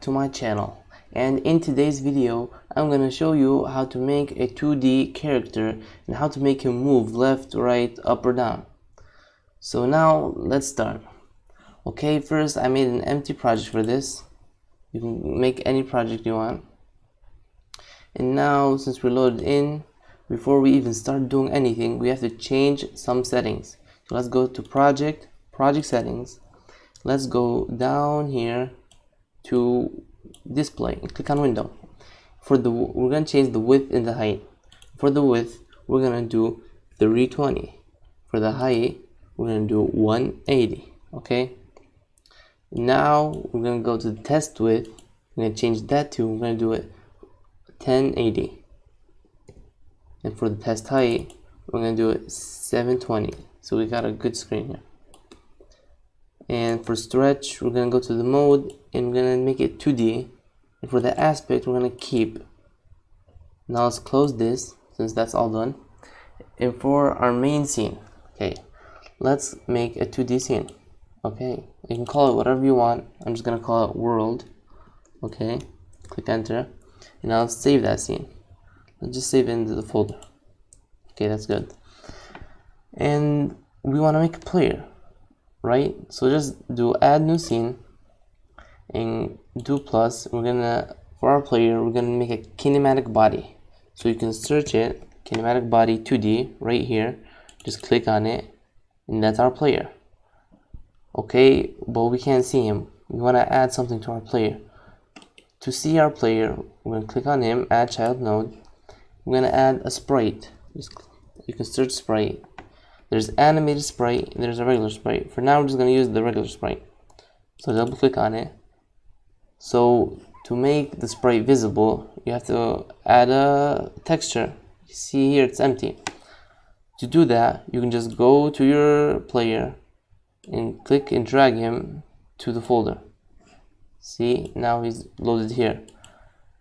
to my channel, and in today's video I'm gonna show you how to make a 2D character and how to make him move left, right, up or down. So now let's start. Okay, first I made an empty project for this. You can make any project you want. And now since we're loaded in, before we even start doing anything, we have to change some settings. So let's go to project settings. Let's go down here to display and click on window. We're gonna change the width and the height. For the width, we're gonna do 320. For the height, we're gonna do 180. Okay. Now we're gonna go to the test width. We're gonna change that to, we're gonna do it 1080. And for the test height, we're gonna do it 720. So we got a good screen here. And for stretch, we're gonna go to the mode and we're gonna make it 2D. And for the aspect, we're gonna keep. Now let's close this since that's all done. And for our main scene, okay, let's make a 2D scene. Okay, you can call it whatever you want. I'm just gonna call it world. Okay, click enter, and now let's save that scene. Let's just save it into the folder. Okay, that's good. And we want to make a player, right? So just do add new scene and do plus. For our player, we're gonna make a kinematic body. So you can search it, kinematic body 2D right here. Just click on it, and that's our player. Okay, but we can't see him. We want to add something to our player. To see our player, we're gonna click on him, add child node. We're gonna add a sprite. You can search sprite. There's animated sprite and there's a regular sprite. For now, we're just gonna use the regular sprite. So double click on it. So to make the sprite visible, you have to add a texture. You see here it's empty. To do that, you can just go to your player and click and drag him to the folder. See, now he's loaded here.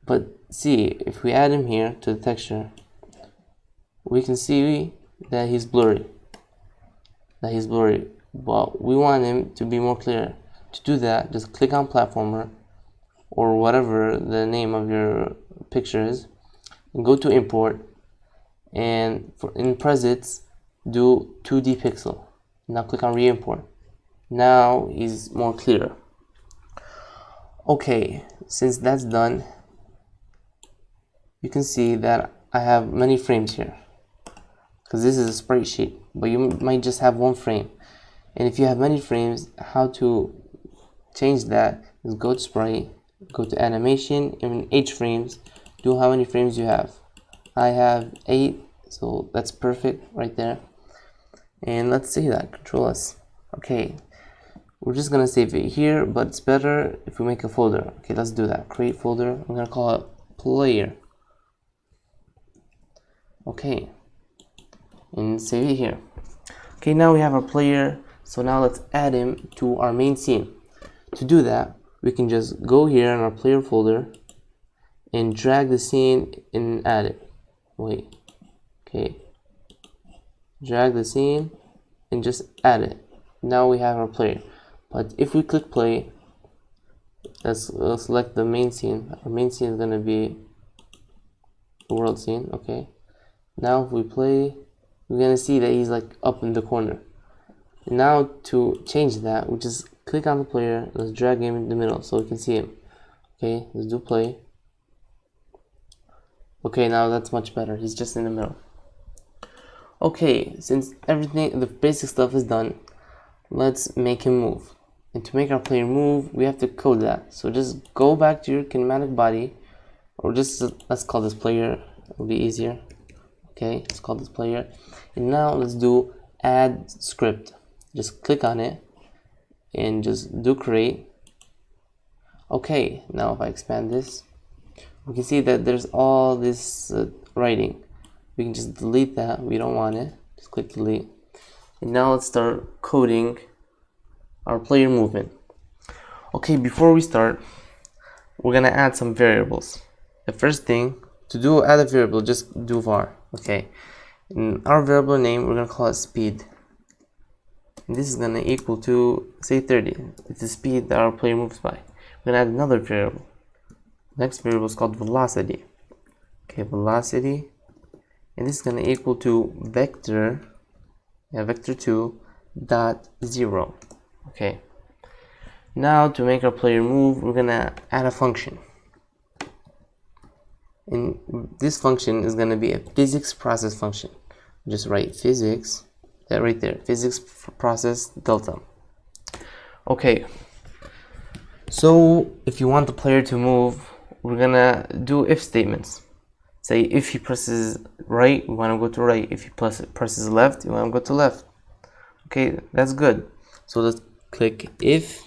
But see, if we add him here to the texture, we can see that he's blurry. But we want him to be more clear. To do that, just click on platformer or whatever the name of your picture is, and go to import, and in presets do 2D pixel. Now click on re-import. Now he's more clear. Okay, since that's done, you can see that I have many frames here because this is a sprite sheet, but you might just have one frame. And if you have many frames, how to change that is go to sprite, go to animation, and in H frames, do how many frames you have. I have 8, so that's perfect right there. And let's see that, Control S. Okay, we're just gonna save it here, but it's better if we make a folder. Okay, let's do that. Create folder. I'm gonna call it player. Okay, and save it here. Okay, now we have our player. So now let's add him to our main scene. To do that, we can just go here in our player folder and drag the scene and add it. Wait, okay, drag the scene and just add it. Now we have our player. But if we click play, let's select the main scene. Our main scene is gonna be the world scene. Okay, now if we play, we're gonna see that he's like up in the corner. Now to change that, we just click on the player, let's drag him in the middle so we can see him. Okay, let's do play. Okay, now that's much better. He's just in the middle. Okay, since everything, the basic stuff is done, let's make him move. And to make our player move, we have to code that. So just go back to your kinematic body, or just let's call this player. It'll be easier. Okay, let's call this player. And now let's do add script. Just click on it and just do create. Okay, now if I expand this, we can see that there's all this writing. We can just delete that. We don't want it. Just click delete. And now let's start coding our player movement. Okay, before we start, we're gonna add some variables. The first thing to add a variable, just do var. Okay, in our variable name, we're gonna call it speed. And this is gonna equal to say 30. It's the speed that our player moves by. We're gonna add another variable. next variable is called velocity. Okay, velocity, and this is going to equal to vector 2 dot 0. Okay, now to make our player move, we're gonna add a function, and this function is gonna be a physics process function. Just write physics, that right there, physics process delta. Okay, so if you want the player to move, we're gonna do if statements. Say if he presses right, we want to go to right. If he presses left, you want to go to left. Okay, that's good. So let's click if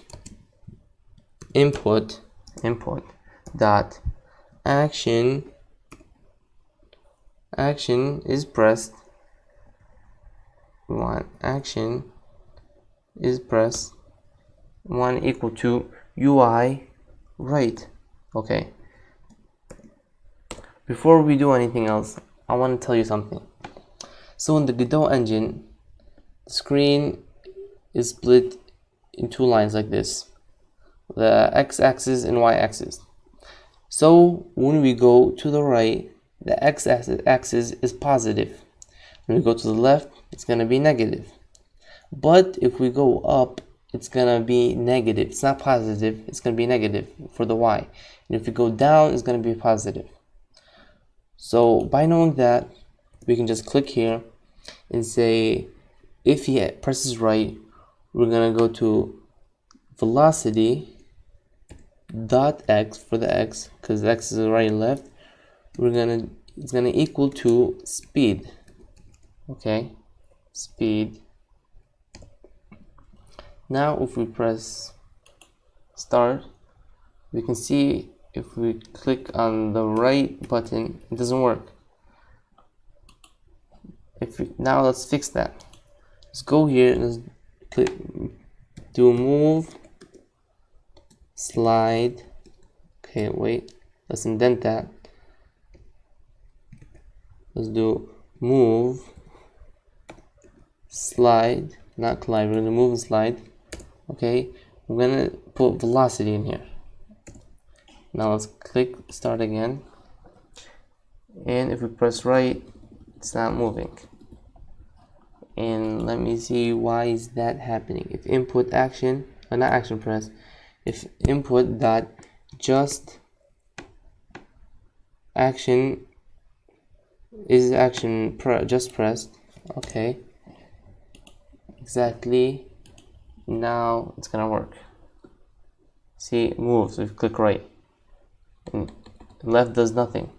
input dot action is pressed. We want action is pressed. We want equal to UI right. Okay. Before we do anything else, I want to tell you something. So in the Godot engine, the screen is split in two lines like this, the x-axis and y-axis. So when we go to the right, the x-axis is positive. When we go to the left, it's going to be negative. But if we go up, it's going to be negative. It's not positive, it's going to be negative for the y. And if we go down, it's going to be positive. So by knowing that, we can just click here and say if he presses right, we're gonna go to velocity dot x for the x, because x is right and left. It's gonna equal to speed. Okay, speed. Now if we press start, we can see if we click on the right button, it doesn't work. Now let's fix that. Let's go here and let's click, do move, slide. Okay, wait, let's indent that. Let's do move, slide, not collide. We're gonna move and slide. Okay, we're gonna put velocity in here. Now let's click start again, and if we press right, it's not moving. And let me see why is that happening. If input action, not action press, if input dot just action is action just pressed. Okay, exactly. Now it's gonna work. See, it moves if you click right. And left does nothing.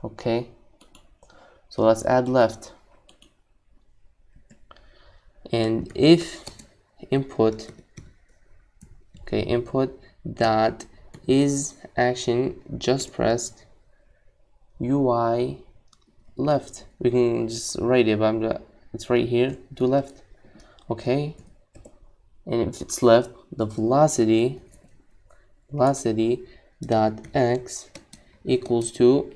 Okay, so let's add left, and if input dot is action just pressed UI left, we can just write it, but it's right here, do left. Okay, and if it's left, the velocity dot x equals to,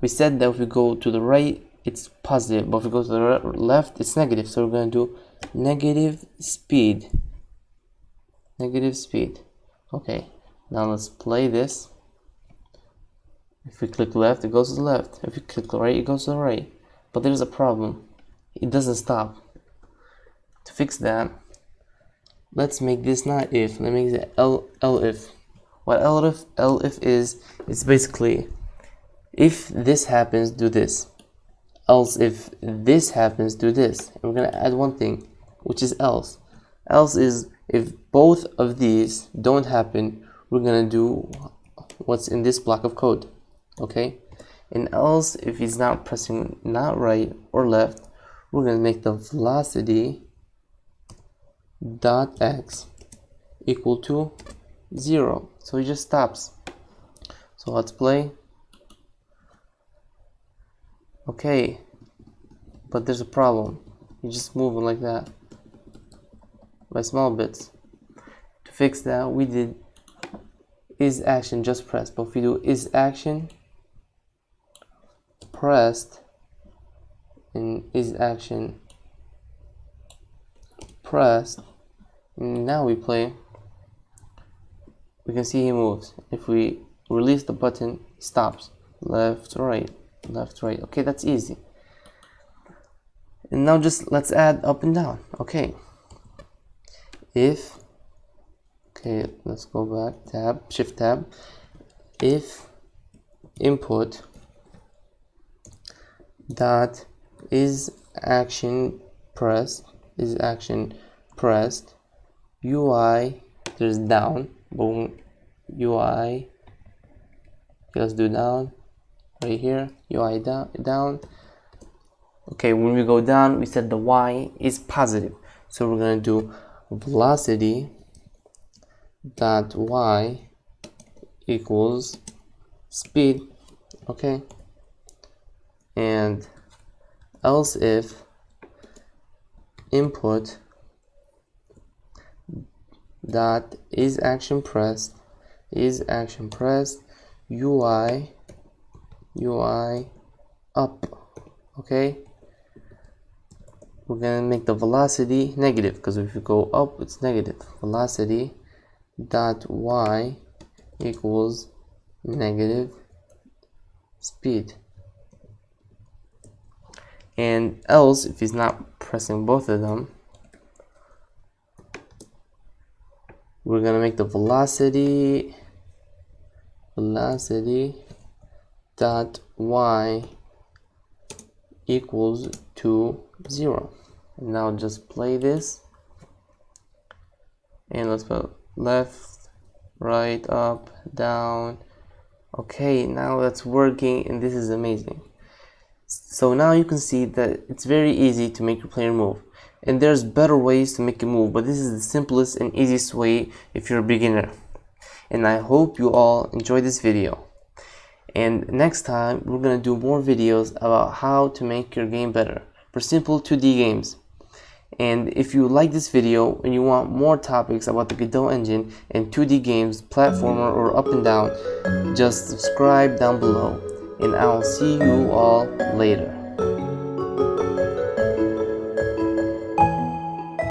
we said that if we go to the right it's positive, but if we go to the left it's negative, so we're going to do negative speed. Okay, now let's play this. If we click left, it goes to the left. If we click right, it goes to the right. But there's a problem, it doesn't stop. To fix that, let's make this not if, let me make it elif. What elif is, it's basically if this happens, do this, else if this happens, do this. And we're gonna add one thing, which is else. Else is if both of these don't happen, we're gonna do what's in this block of code. Okay, and else if he's not pressing not right or left, we're gonna make the velocity dot x equal to 0, so it just stops. So let's play. Okay, but there's a problem, you just moving like that by small bits. To fix that, we did is action just pressed, but if we do is action pressed and is action pressed, and now we play, we can see he moves. If we release the button, stops. Left, right, left, right. Okay, that's easy. And now just let's add up and down. Okay, if, okay, let's go back, tab, shift tab. If input dot is action pressed, UI, there's down, boom, UI, okay, let's do down right here, UI down. Okay, when we go down, we said the Y is positive, so we're gonna do velocity dot Y equals speed. Okay, and else if input dot is action pressed UI up. Okay, we're gonna make the velocity negative, because if you go up it's negative. Velocity dot Y equals negative speed. And else, if he's not pressing both of them, we're gonna make the velocity dot Y equals to 0. And now just play this, and let's put left, right, up, down. Okay, now that's working, and this is amazing. So now you can see that it's very easy to make your player move, and there's better ways to make it move, but this is the simplest and easiest way if you're a beginner. And I hope you all enjoyed this video, and next time we're gonna do more videos about how to make your game better for simple 2D games. And if you like this video and you want more topics about the Godot engine and 2D games, platformer or up and down, just subscribe down below, and I'll see you all later.